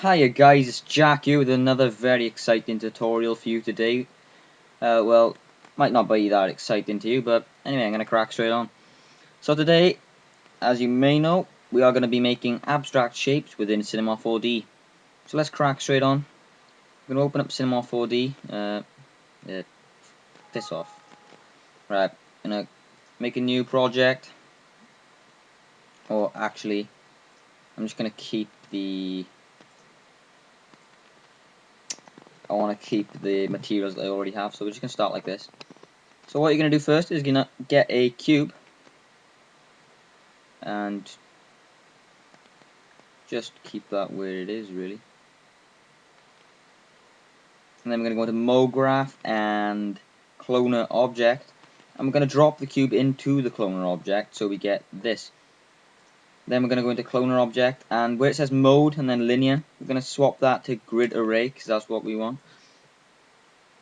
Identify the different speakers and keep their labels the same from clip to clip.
Speaker 1: Hiya guys, it's Jack here with another very exciting tutorial for you today. Well, might not be that exciting to you, but anyway, I'm going to crack straight on. So today, as you may know, we are going to be making abstract shapes within Cinema 4D. So let's crack straight on. I'm going to open up Cinema 4D. Piss off. Right, I'm going to make a new project. Or actually, I'm just going to keep the... I want to keep the materials that I already have, so we're just going to start like this. So what you're going to do first is you're going to get a cube and just keep that where it is really. And then we're going to go into MoGraph and Cloner Object. And we're going to drop the cube into the Cloner Object so we get this. Then we're going to go into Cloner Object, and where it says Mode and then Linear, we're going to swap that to Grid Array because that's what we want.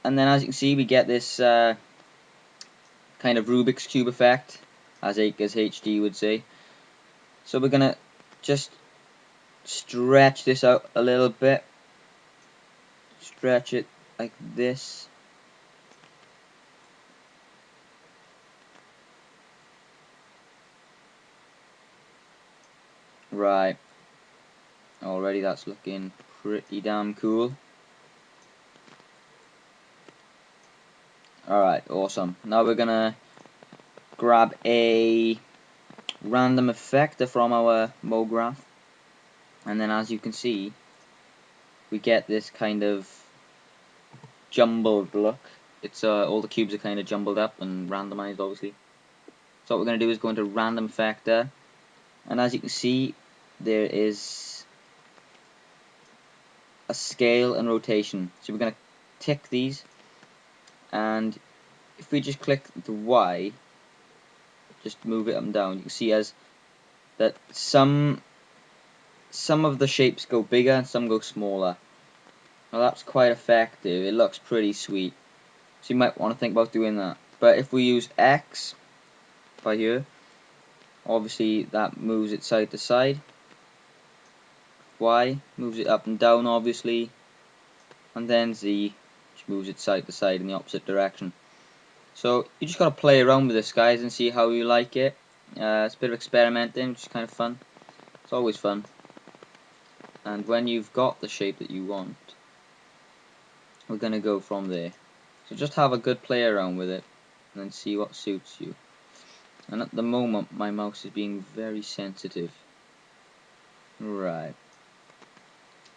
Speaker 1: And then as you can see, we get this kind of Rubik's Cube effect, as SynergiseHD would say. So we're going to just stretch this out a little bit. Stretch it like this. Right. Already that's looking pretty damn cool. Alright, awesome. Now we're gonna grab a random effector from our MoGraph, and then as you can see, we get this kind of jumbled look. It's all the cubes are kind of jumbled up and randomized, obviously. So what we're gonna do is go into random effector, and as you can see, there is a scale and rotation. So we're gonna tick these, and if we just click the Y, just move it up and down, you can see as that some of the shapes go bigger and some go smaller. Now that's quite effective. It looks pretty sweet. So you might want to think about doing that. But if we use X by here, obviously that moves it side to side. Y moves it up and down, obviously. And then Z which moves it side to side in the opposite direction. So you just gotta play around with this, guys, and see how you like it. It's a bit of experimenting, which is kind of fun. It's always fun. And when you've got the shape that you want, we're gonna go from there. So just have a good play around with it, and then see what suits you. And at the moment, my mouse is being very sensitive. Right.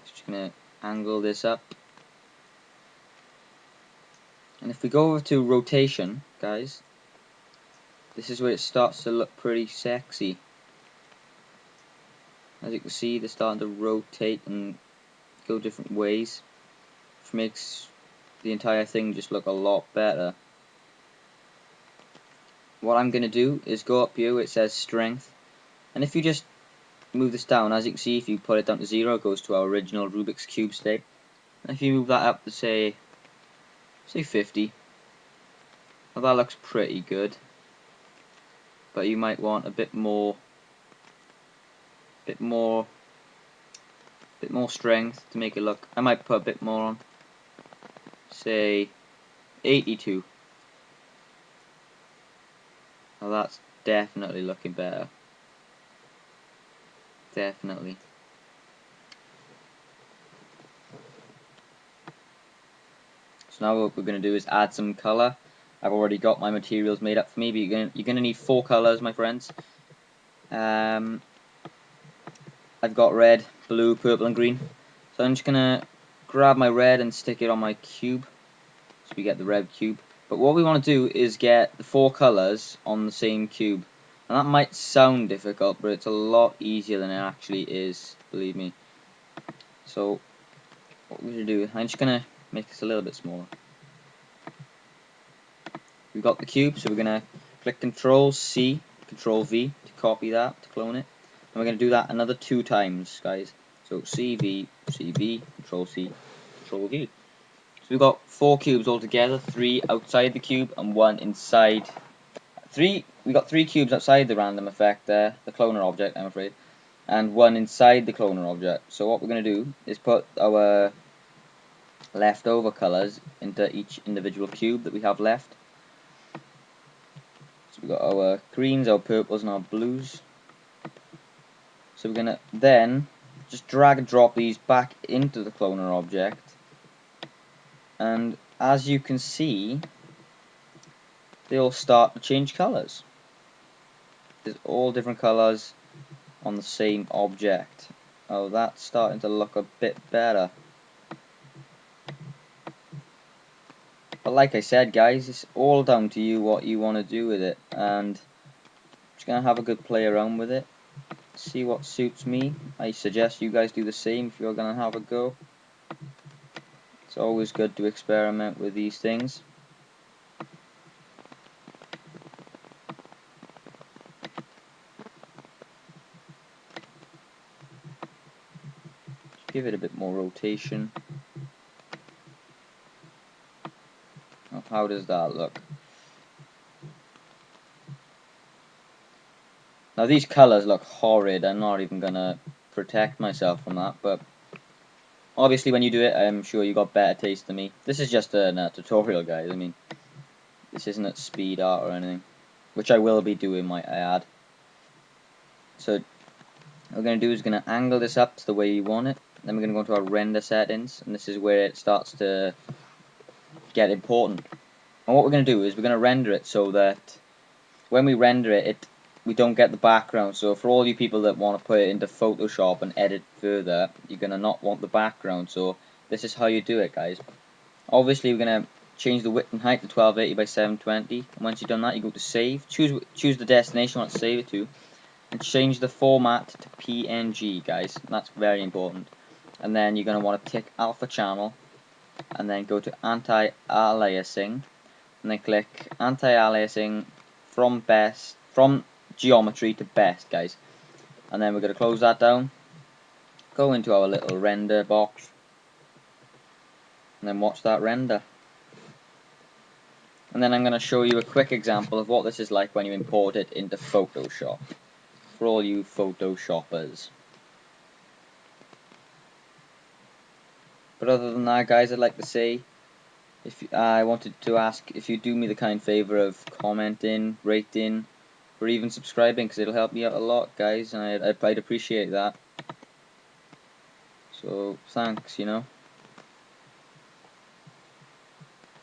Speaker 1: Just gonna angle this up. And if we go over to rotation, guys, this is where it starts to look pretty sexy. As you can see, they're starting to rotate and go different ways, which makes the entire thing just look a lot better. What I'm going to do is go up here where it says strength, and if you just move this down, as you can see, if you put it down to 0, it goes to our original Rubik's Cube state. And if you move that up to say 50, well, that looks pretty good. But you might want a bit more strength to make it look. I might put a bit more on, say 82. Now that's definitely looking better. Definitely. So now what we're going to do is add some color. I've already got my materials made up for me, but you're going to need 4 colors, my friends. I've got red, blue, purple and green. So I'm just going to grab my red and stick it on my cube, so we get the red cube. But what we want to do is get the 4 colors on the same cube. And that might sound difficult, but it's a lot easier than it actually is, believe me. So what we're going to do, I'm just going to make this a little bit smaller. We've got the cube, so we're going to click Control C, Control V to copy that, to clone it. And we're going to do that another 2 times, guys. So CV, CV, Control C, Control V. So we've got 4 cubes altogether, 3 outside the cube and 1 inside. We got 3 cubes outside the random effect there, the cloner object, I'm afraid. and one inside the cloner object. So what we're going to do is put our leftover colors into each individual cube that we have left. So we've got our greens, our purples, and our blues. So we're going to then just drag and drop these back into the cloner object, and as you can see, they'll start to change colors. There's all different colors on the same object. Oh, that's starting to look a bit better. But like I said, guys, it's all down to you what you want to do with it, and I'm just gonna have a good play around with it, see what suits me. I suggest you guys do the same if you're gonna have a go. It's always good to experiment with these things. Just give it a bit more rotation. Oh, how does that look? Now these colours look horrid. I'm not even gonna protect myself from that, but obviously when you do it, I'm sure you got better taste than me. This is just a tutorial, guys. I mean, this isn't a speed art or anything, which I will be doing, might I add. So what we're going to do is going to angle this up to the way you want it. Then we're going to go into our render settings, and this is where it starts to get important. And what we're going to do is we're going to render it so that when we render it, we don't get the background. So for all you people that want to put it into Photoshop and edit further, you're going to not want the background. So this is how you do it, guys. Obviously, we're going to change the width and height to 1280 by 720. And once you've done that, you go to save. Choose the destination you want to save it to, and change the format to PNG, guys. That's very important. And then you're going to want to tick alpha channel, and then go to anti-aliasing, and then click anti-aliasing from geometry to best, guys. And then we're going to close that down, go into our little render box, and then watch that render. And then I'm going to show you a quick example of what this is like when you import it into Photoshop, for all you Photoshoppers. But other than that, guys, I'd like to say, I wanted to ask if you do me the kind favor of commenting, rating, or even subscribing, because it'll help me out a lot, guys, and I'd appreciate that. So thanks, you know.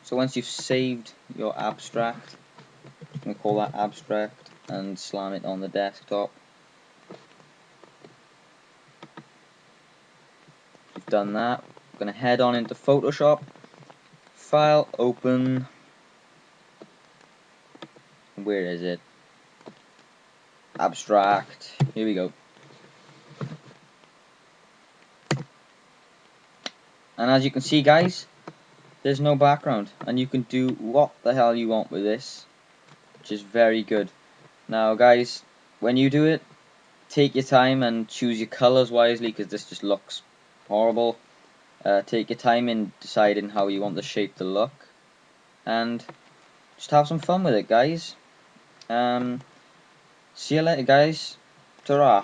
Speaker 1: So once you've saved your abstract, I'm going to call that abstract and slam it on the desktop. You've done that. I'm going to head on into Photoshop, File, Open. Where is it? Abstract. Here we go. And as you can see, guys, there's no background, and you can do what the hell you want with this, which is very good. Now, guys, when you do it, take your time and choose your colors wisely, because this just looks horrible. Take your time in deciding how you want the shape to look, and just have some fun with it, guys. See you later, guys. Ta-ra.